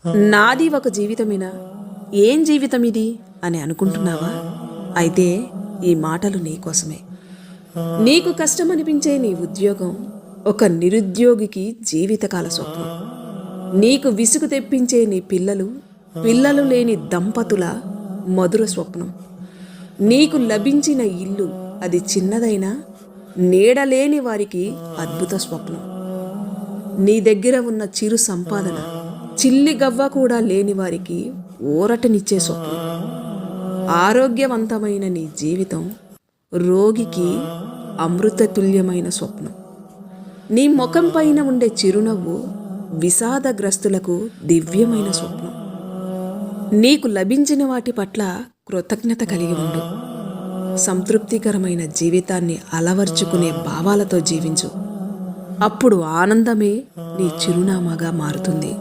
నాది ఒక జీవితమేనా, ఏం జీవితం ఇది అని అనుకుంటున్నావా? అయితే ఈ మాటలు నీకోసమే. నీకు కష్టమనిపించే నీ ఉద్యోగం ఒక నిరుద్యోగికి జీవితకాల స్వప్నం. నీకు విసుగు తెప్పించే నీ పిల్లలు పిల్లలు లేని దంపతుల మధుర స్వప్నం. నీకు లభించిన ఇల్లు అది చిన్నదైనా నీడలేని వారికి అద్భుత స్వప్నం. నీ దగ్గర ఉన్న చిరు సంపాదన చిల్లి గవ్వ కూడా లేని వారికి ఊరటనిచ్చే స్వప్నం. ఆరోగ్యవంతమైన నీ జీవితం రోగికి అమృతతుల్యమైన స్వప్నం. నీ ముఖం పైన ఉండే చిరునవ్వు విషాదగ్రస్తులకు దివ్యమైన స్వప్నం. నీకు లభించిన వాటి పట్ల కృతజ్ఞత కలిగి ఉండు. సంతృప్తికరమైన జీవితాన్ని అలవర్చుకునే భావాలతో జీవించు. అప్పుడు ఆనందమే నీ చిరునామాగా మారుతుంది.